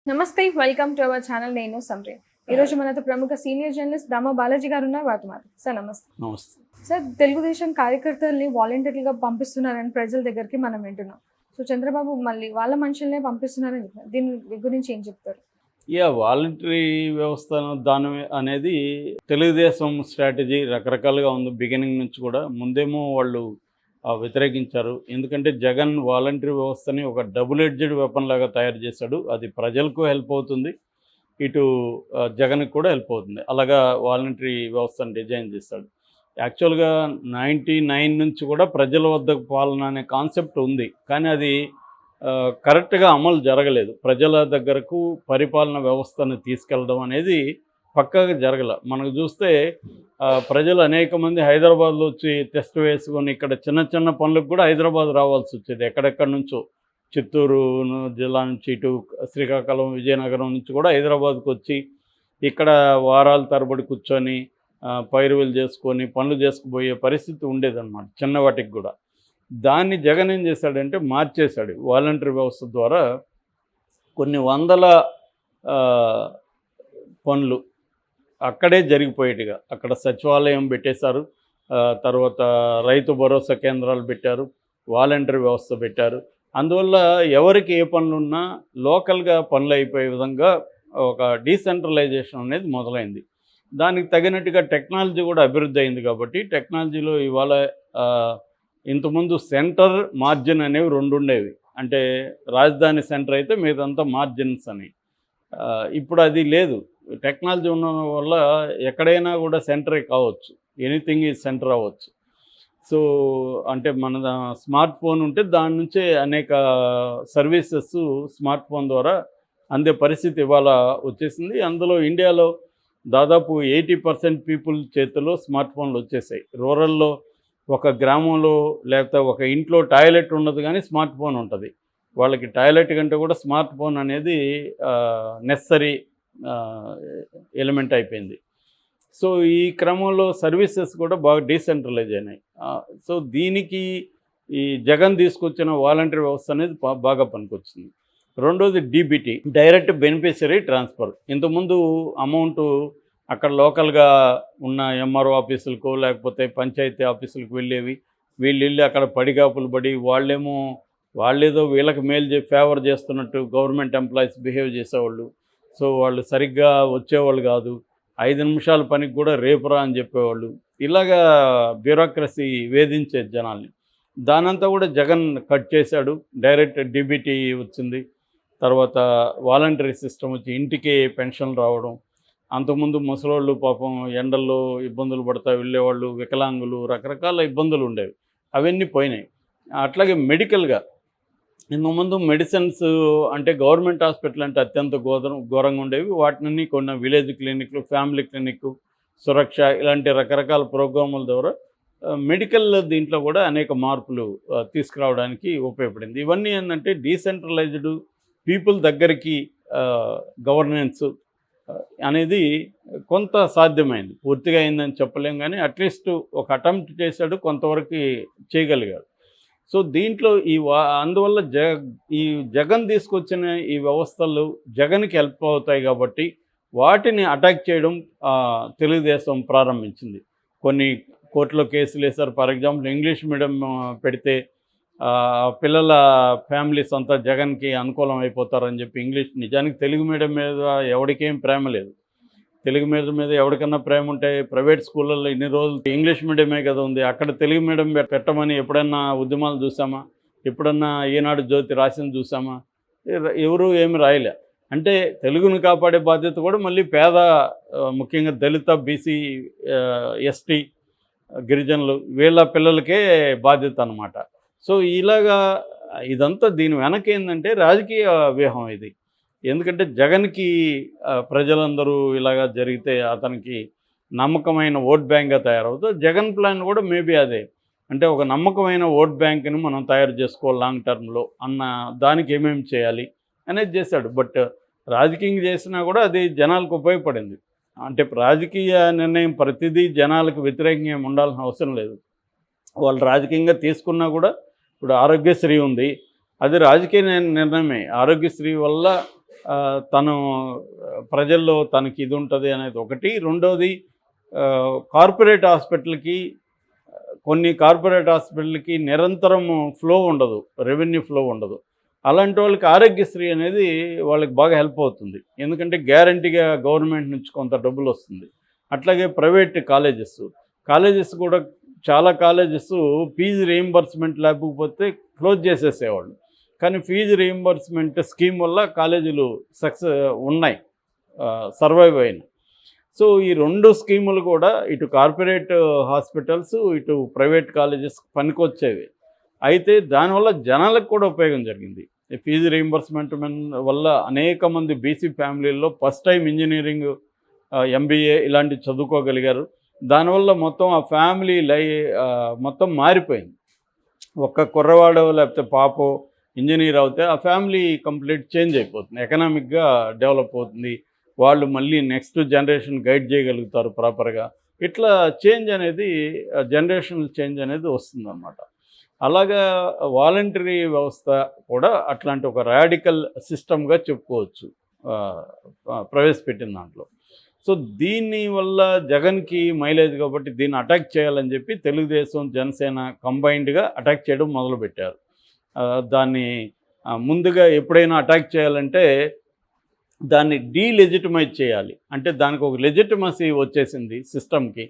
నమస్తే welcome to our channel. నేను సంప్రియ. ఈరోజు మనతో ప్రముఖ సీనియర్ జర్నలిస్ట్ దామ బాలాజీ గారు ఉన్నారు. వారితో మాట సార్. నమస్తే. నమస్తే సార్, తెలుగుదేశం కార్యకర్తల్ని వాలంటీర్లుగా పంపిస్తున్నారని ప్రజల దగ్గరికి మనం వింటున్నాం. సో చంద్రబాబు మళ్ళీ వాళ్ళ మనుషులనే పంపిస్తున్నారని చెప్తున్నారు. దీని గురించి ఏం చెప్తారు? వాలంటరీ వ్యవస్థ దాని అనేది తెలుగుదేశం స్ట్రాటజీ రకరకాలుగా ఉంది. బిగినింగ్ నుంచి కూడా ముందేమో వాళ్ళు వ్యతిరేకించారు. ఎందుకంటే జగన్ వాలంటరీ వ్యవస్థని ఒక డబుల్ ఎడ్జెడ్ వెపన్ లాగా తయారు చేశాడు. అది ప్రజలకు హెల్ప్ అవుతుంది, ఇటు జగన్కి కూడా హెల్ప్ అవుతుంది. అలాగా వాలంటరీ వ్యవస్థను డిజైన్ చేశాడు. యాక్చువల్గా 99 నుంచి కూడా ప్రజల వద్దకు పాలన అనే కాన్సెప్ట్ ఉంది, కానీ అది కరెక్ట్గా అమలు జరగలేదు. ప్రజల దగ్గరకు పరిపాలన వ్యవస్థను తీసుకెళ్ళడం అనేది పక్కాగా జరగల. మనకు చూస్తే ప్రజలు అనేక మంది హైదరాబాద్లో వచ్చి టెస్ట్ వేసుకొని ఇక్కడ చిన్న చిన్న పనులకు కూడా హైదరాబాద్ రావాల్సి వచ్చేది. ఎక్కడెక్కడి నుంచో చిత్తూరు జిల్లా నుంచి ఇటు శ్రీకాకుళం, విజయనగరం నుంచి కూడా హైదరాబాద్కు వచ్చి ఇక్కడ వారాల తరబడి కూర్చొని పైరువులు చేసుకొని పనులు చేసుకుపోయే పరిస్థితి ఉండేదన్నమాట, చిన్న వాటికి కూడా. దాన్ని జగన్ ఏం చేశాడంటే మార్చేశాడు. వాలంటరీ వ్యవస్థ ద్వారా కొన్ని వందల పనులు అక్కడే జరిగిపోయేట్టుగా అక్కడ సచివాలయం పెట్టేశారు. తర్వాత రైతు భరోసా కేంద్రాలు పెట్టారు, వాలంటరీ వ్యవస్థ పెట్టారు. అందువల్ల ఎవరికి ఏ పనులున్నా లోకల్గా పనులు అయిపోయే విధంగా ఒక డీసెంట్రలైజేషన్ అనేది మొదలైంది. దానికి తగినట్టుగా టెక్నాలజీ కూడా అభివృద్ధి అయింది. కాబట్టి టెక్నాలజీలో ఇవాళ ఇంతకుముందు సెంటర్ మార్జిన్ అనేవి రెండు ఉండేవి. అంటే రాజధాని సెంటర్ అయితే మీదంతా మార్జిన్స్ అని. ఇప్పుడు అది లేదు. టెక్నాలజీ ఉన్న వల్ల ఎక్కడైనా కూడా సెంటరే కావచ్చు, ఎనీథింగ్ ఈజ్ సెంటర్ అవ్వచ్చు. సో అంటే మన స్మార్ట్ ఫోన్ ఉంటే దాని నుంచే అనేక సర్వీసెస్ స్మార్ట్ ఫోన్ ద్వారా అందే పరిస్థితి ఇవాళ వచ్చేసింది. అందులో ఇండియాలో దాదాపు 80% పీపుల్ చేతిలో స్మార్ట్ ఫోన్లు వచ్చేసాయి. రూరల్లో ఒక గ్రామంలో లేకపోతే ఒక ఇంట్లో టాయిలెట్ ఉండదు, కానీ స్మార్ట్ ఫోన్ ఉంటుంది. వాళ్ళకి టాయిలెట్ కంటే కూడా స్మార్ట్ ఫోన్ అనేది నెసరీ ఎలిమెంట్ అయిపోయింది. సో ఈ క్రమంలో సర్వీసెస్ కూడా బాగా డీసెంట్రలైజ్ అయినాయి. సో దీనికి ఈ జగన్ తీసుకొచ్చిన వాలంటరీ వ్యవస్థ అనేది బాగా పనికొచ్చింది. రెండోది డీబీటీ, డైరెక్ట్ బెనిఫిషరీ ట్రాన్స్ఫర్. ఇంతకుముందు అమౌంట్ అక్కడ లోకల్గా ఉన్న ఎంఆర్ఓ ఆఫీసులకు లేకపోతే పంచాయతీ ఆఫీసులకు వెళ్ళేవి. వీళ్ళు వెళ్ళి అక్కడ పడిగాపులు పడి వాళ్ళేదో వీళ్ళకి మేలు ఫేవర్ చేస్తున్నట్టు గవర్నమెంట్ ఎంప్లాయీస్ బిహేవ్ చేసేవాళ్ళు. సో వాళ్ళు సరిగ్గా వచ్చేవాళ్ళు కాదు. 5 నిమిషాల పనికి కూడా రేపురా అని చెప్పేవాళ్ళు. ఇలాగా బ్యూరోక్రసీ వేధించేది జనాల్ని. దానంతా కూడా జగన్ కట్ చేశాడు. డైరెక్ట్ డీబీటీ వచ్చింది. తర్వాత వాలంటరీ సిస్టమ్ వచ్చి ఇంటికి పెన్షన్ రావడం. అంతకుముందు ముసలోళ్ళు పాపం ఎండల్లో ఇబ్బందులు పడతా వెళ్ళేవాళ్ళు, వికలాంగులు, రకరకాల ఇబ్బందులు ఉండేవి. అవన్నీ పోయినాయి. అట్లాగే మెడికల్గా ఇంతకుముందు మెడిసిన్స్ అంటే గవర్నమెంట్ హాస్పిటల్ అంటే అత్యంత ఘోరంగా ఉండేవి. వాటిని కొన్ని విలేజ్ క్లినిక్లు, ఫ్యామిలీ క్లినిక్, సురక్ష ఇలాంటి రకరకాల ప్రోగ్రాముల ద్వారా మెడికల్ దీంట్లో కూడా అనేక మార్పులు తీసుకురావడానికి ఉపయోగపడింది. ఇవన్నీ ఏంటంటే డీసెంట్రలైజ్డ్ పీపుల్ దగ్గరికి గవర్నెన్స్ అనేది కొంత సాధ్యమైంది. పూర్తిగా అయిందని చెప్పలేం, కానీ అట్లీస్ట్ ఒక అటెంప్ట్ చేశాడు, కొంతవరకు చేయగలిగాడు. సో దీంట్లో అందువల్ల ఈ జగన్ తీసుకొచ్చిన ఈ వ్యవస్థలు జగన్కి హెల్ప్ అవుతాయి కాబట్టి వాటిని అటాక్ చేయడం తెలుగుదేశం ప్రారంభించింది. కొన్ని కోర్టులో కేసులు వేశారు. ఫర్ ఎగ్జాంపుల్ ఇంగ్లీష్ మీడియం పెడితే పిల్లల ఫ్యామిలీస్ అంతా జగన్కి అనుకూలం అయిపోతారని చెప్పి నిజానికి తెలుగు మీడియం మీద ఎవరికేం ప్రేమ లేదు. తెలుగు మీడియం మీద ఎవరికన్నా ప్రేమ ఉంటే ప్రైవేట్ స్కూళ్ళల్లో ఇన్ని రోజులు ఇంగ్లీష్ మీడియమే కదా ఉంది, అక్కడ తెలుగు మీడియం పెట్టమని ఎప్పుడన్నా ఉద్యమాలు చూసామా? ఎప్పుడన్నా ఈనాడు జ్యోతి రాసింది చూసామా? ఎవరు ఏమి రాయలే. అంటే తెలుగును కాపాడే బాధ్యత కూడా మళ్ళీ ముఖ్యంగా దళిత, బీసీ, ఎస్టీ, గిరిజనులు వీళ్ళ పిల్లలకే బాధ్యత అన్నమాట. సో ఇలాగా ఇదంతా దీని వెనక ఏంటంటే రాజకీయ వ్యూహం ఇది. ఎందుకంటే జగన్కి ప్రజలందరూ ఇలాగా జరిగితే అతనికి నమ్మకమైన ఓట్ బ్యాంక్గా తయారవుతుంది. జగన్ ప్లాన్ కూడా మేబీ అదే. అంటే ఒక నమ్మకమైన ఓట్ బ్యాంక్ని మనం తయారు చేసుకోవాలి లాంగ్ టర్మ్లో అన్న దానికి ఏమేమి చేయాలి అనేది చేశాడు. బట్ రాజకీయంగా చేసినా కూడా అది జనాలకు ఉపయోగపడింది. అంటే రాజకీయ నిర్ణయం ప్రతిదీ జనాలకు వ్యతిరేకంగా ఏమి ఉండాల్సిన అవసరం లేదు. వాళ్ళు రాజకీయంగా తీసుకున్నా కూడా ఇప్పుడు ఆరోగ్యశ్రీ ఉంది, అది రాజకీయ నిర్ణయమే. ఆరోగ్యశ్రీ వల్ల తను ప్రజల్లో తనకి ఇది ఉంటుంది అనేది ఒకటి. రెండోది కార్పొరేట్ హాస్పిటల్కి కొన్ని కార్పొరేట్ హాస్పిటల్కి నిరంతరం ఫ్లో ఉండదు, రెవెన్యూ ఫ్లో ఉండదు. అలాంటి వాళ్ళకి ఆరోగ్యశ్రీ అనేది వాళ్ళకి బాగా హెల్ప్ అవుతుంది. ఎందుకంటే గ్యారంటీగా గవర్నమెంట్ నుంచి కొంత డబ్బులు వస్తుంది. అట్లాగే ప్రైవేట్ కాలేజెస్ కూడా చాలా కాలేజెస్ ఫీజు రీయింబర్స్మెంట్ లేకపోతే క్లోజ్ చేసేసేవాళ్ళు. కానీ ఫీజు రీయింబర్స్మెంట్ స్కీమ్ వల్ల కాలేజీలు ఉన్నాయి, సర్వైవ్ అయినాయి. సో ఈ 2 స్కీములు కూడా ఇటు కార్పొరేట్ హాస్పిటల్స్, ఇటు ప్రైవేట్ కాలేజెస్ పనికొచ్చేవి. అయితే దానివల్ల జనాలకు కూడా ఉపయోగం జరిగింది. ఈ ఫీజు రీయింబర్స్మెంట్ వల్ల అనేక మంది బీసీ ఫ్యామిలీల్లో ఫస్ట్ టైం ఇంజనీరింగ్, ఎంబీఏ ఇలాంటివి చదువుకోగలిగారు. దానివల్ల మొత్తం ఆ ఫ్యామిలీ మొత్తం మారిపోయింది. ఒక్క కుర్రవాడో లేకపోతే పాపో ఇంజనీర్ అవుతే ఆ ఫ్యామిలీ కంప్లీట్ చేంజ్ అయిపోతుంది, ఎకనామిక్గా డెవలప్ అవుతుంది. వాళ్ళు మళ్ళీ నెక్స్ట్ జనరేషన్ గైడ్ చేయగలుగుతారు ప్రాపర్గా. ఇట్లా చేంజ్ అనేది, జనరేషనల్ చేంజ్ అనేది వస్తుందన్నమాట. అలాగా వాలంటరీ వ్యవస్థ కూడా అట్లాంటి ఒక రాడికల్ సిస్టమ్గా చెప్పుకోవచ్చు ప్రవేశపెట్టిన దాంట్లో. సో దీనివల్ల జగన్కి మైలేజ్ కాబట్టి దీన్ని అటాక్ చేయాలని చెప్పి తెలుగుదేశం, జనసేన కంబైన్డ్గా అటాక్ చేయడం మొదలుపెట్టారు. దాన్ని ముందుగా ఎప్పుడైనా అటాక్ చేయాలంటే దాన్ని డీలెజిటిమైజ్ చేయాలి. అంటే దానికి ఒక లెజిటిమసీ వచ్చేసింది సిస్టమ్కి.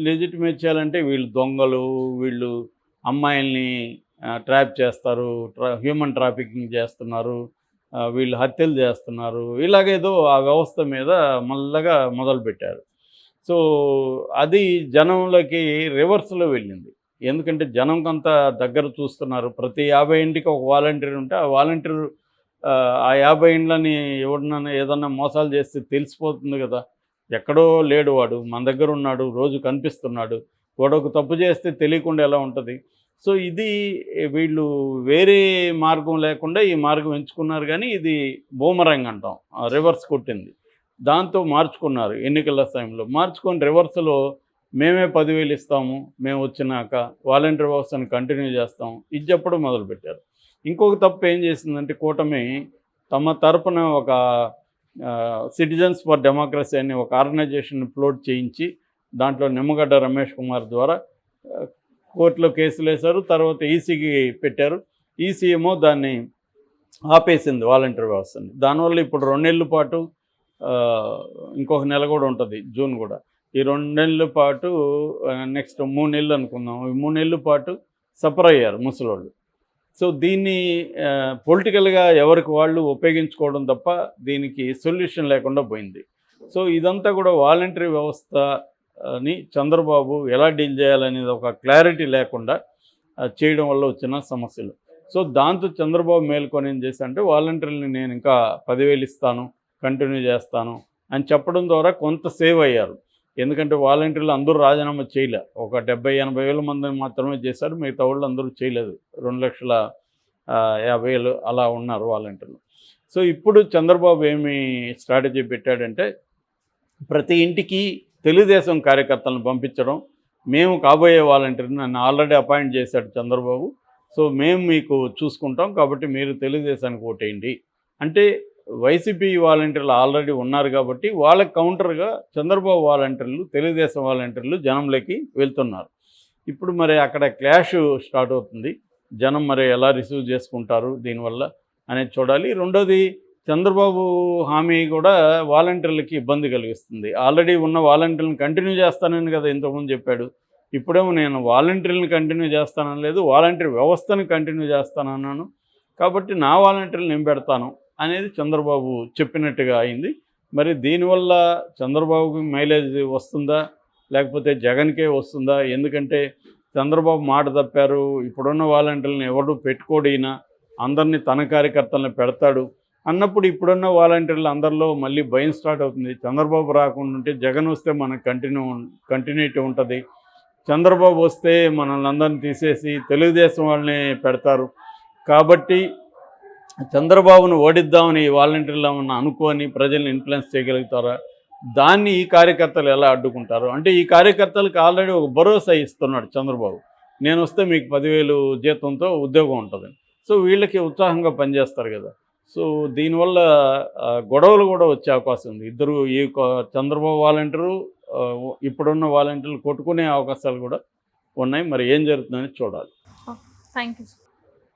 లెజిటిమైజ్ చేయాలంటే వీళ్ళు దొంగలు, వీళ్ళు అమ్మాయిల్ని ట్రాప్ చేస్తారు, హ్యూమన్ ట్రాఫికింగ్ చేస్తున్నారు, వీళ్ళు హత్యలు చేస్తున్నారు, ఇలాగేదో ఆ వ్యవస్థ మీద మల్లగా మొదలుపెట్టారు. సో అది జనంలోకి రివర్స్లో వెళ్ళింది. ఎందుకంటే జనంకంత దగ్గర చూస్తున్నారు. ప్రతి 50 ఇంటికి ఒక వాలంటీర్ ఉంటే ఆ వాలంటీర్ ఆ 50 ఇండ్లని ఎవడన్నా ఏదన్నా మోసాలు చేస్తే తెలిసిపోతుంది కదా. ఎక్కడో లేడు వాడు, మన దగ్గర ఉన్నాడు, రోజు కనిపిస్తున్నాడు. వాడొక తప్పు చేస్తే తెలియకుండా ఎలా ఉంటుంది? సో ఇది వీళ్ళు వేరే మార్గం లేకుండా ఈ మార్గం ఎంచుకున్నారు. కానీ ఇది బూమరంగ్ అంటాం, రివర్స్ కొట్టింది. దాంతో మార్చుకున్నారు ఎన్నికల టైంలో. మార్చుకొని రివర్స్లో మేమే 10,000 ఇస్తాము, మేము వచ్చినాక వాలంటీర్ వ్యవస్థను కంటిన్యూ చేస్తాం, ఇది చెప్పడం మొదలుపెట్టారు. ఇంకొక తప్పు ఏం చేసిందంటే కూటమి తమ తరపున ఒక సిటిజన్స్ ఫర్ డెమోక్రసీ అనే ఒక ఆర్గనైజేషన్ ఫ్లోట్ చేయించి దాంట్లో నిమ్మగడ్డ రమేష్ కుమార్ ద్వారా కోర్టులో కేసులు వేశారు. తర్వాత ఈసీకి పెట్టారు. ఈసీ ఏమో దాన్ని ఆపేసింది వాలంటీర్ వ్యవస్థని. దానివల్ల ఇప్పుడు 2 నెలల పాటు, ఇంకొక నెల కూడా ఉంటుంది, జూన్ కూడా, ఈ 2 నెలల పాటు, నెక్స్ట్ 3 నెలలు అనుకుందాం, ఈ 3 నెలల పాటు సఫర్ అయ్యారు ముసలోళ్ళు. సో దీన్ని పొలిటికల్గా ఎవరికి వాళ్ళు ఉపయోగించుకోవడం తప్ప దీనికి సొల్యూషన్ లేకుండా పోయింది. సో ఇదంతా కూడా వాలంటరీ వ్యవస్థని చంద్రబాబు ఎలా డీల్ చేయాలనేది ఒక క్లారిటీ లేకుండా చేయడం వల్ల వచ్చిన సమస్యలు. సో దాంతో చంద్రబాబు మేల్కొని ఏం చేశారంటే వాలంటీర్ని నేను ఇంకా 10,000 ఇస్తాను, కంటిన్యూ చేస్తాను అని చెప్పడం ద్వారా కొంత సేవ్ అయ్యారు. ఎందుకంటే వాలంటీర్లు అందరూ రాజీనామా చేయలే, ఒక 70-80 వేల మందిని మాత్రమే చేశారు, మిగతా వాళ్ళు అందరూ చేయలేదు. 2,50,000 అలా ఉన్నారు వాలంటీర్లు. సో ఇప్పుడు చంద్రబాబు ఏమి స్ట్రాటజీ పెట్టాడంటే ప్రతి ఇంటికి తెలుగుదేశం కార్యకర్తలను పంపించడం. మేము కాబోయే వాలంటీర్ని నన్ను ఆల్రెడీ అపాయింట్ చేశాడు చంద్రబాబు, సో మేము మీకు చూసుకుంటాం, కాబట్టి మీరు తెలుగుదేశానికి ఓటేయండి అంటే వైసీపీ వాలంటీర్లు ఆల్రెడీ ఉన్నారు కాబట్టి వాళ్ళకి కౌంటర్గా చంద్రబాబు వాలంటీర్లు, తెలుగుదేశం వాలంటీర్లు జనంలోకి వెళ్తున్నారు. ఇప్పుడు మరి అక్కడ క్లాష్ స్టార్ట్ అవుతుంది. జనం మరి ఎలా రిసీవ్ చేసుకుంటారు దీనివల్ల అనేది చూడాలి. రెండోది చంద్రబాబు హామీ కూడా వాలంటీర్లకి ఇబ్బంది కలిగిస్తుంది. ఆల్రెడీ ఉన్న వాలంటీర్లను కంటిన్యూ చేస్తానని కదా ఇంతకుముందు చెప్పాడు. ఇప్పుడేమో నేను వాలంటీర్లను కంటిన్యూ చేస్తానని లేదు, వాలంటీర్ వ్యవస్థను కంటిన్యూ చేస్తానన్నాను, కాబట్టి నా వాలంటీర్లు నేను పెడతాను అనేది చంద్రబాబు చెప్పినట్టుగా అయింది. మరి దీనివల్ల చంద్రబాబుకి మైలేజ్ వస్తుందా లేకపోతే జగన్కే వస్తుందా? ఎందుకంటే చంద్రబాబు మాట తప్పారు, ఇప్పుడున్న వాలంటీర్లను ఎవరు పెట్టుకోడినా అందరినీ తన కార్యకర్తలను పెడతాడు అన్నప్పుడు ఇప్పుడున్న వాలంటీర్లు అందరిలో మళ్ళీ భయం స్టార్ట్ అవుతుంది. చంద్రబాబు రాకుండా ఉంటే జగన్ వస్తే మనకు కంటిన్యూటీ ఉంటుంది, చంద్రబాబు వస్తే మనల్ని అందరిని తీసేసి తెలుగుదేశం వాళ్ళని పెడతారు, కాబట్టి చంద్రబాబును ఓడిద్దామని ఈ వాలంటీర్లు ఏమన్నా అనుకొని ప్రజల్ని ఇన్ఫ్లుయెన్స్ చేయగలుగుతారా? దాన్ని ఈ కార్యకర్తలు ఎలా అడ్డుకుంటారు? అంటే ఈ కార్యకర్తలకు ఆల్రెడీ ఒక భరోసా ఇస్తున్నాడు చంద్రబాబు, నేను వస్తే మీకు 10,000 జీతంతో ఉద్యోగం ఉంటుంది. సో వీళ్ళకి ఉత్సాహంగా పనిచేస్తారు కదా. సో దీనివల్ల గొడవలు కూడా వచ్చే అవకాశం ఉంది. ఇద్దరు చంద్రబాబు వాలంటీరు ఇప్పుడున్న వాలంటీర్లు కొట్టుకునే అవకాశాలు కూడా ఉన్నాయి. మరి ఏం జరుగుతుందని చూడాలి. Thank you.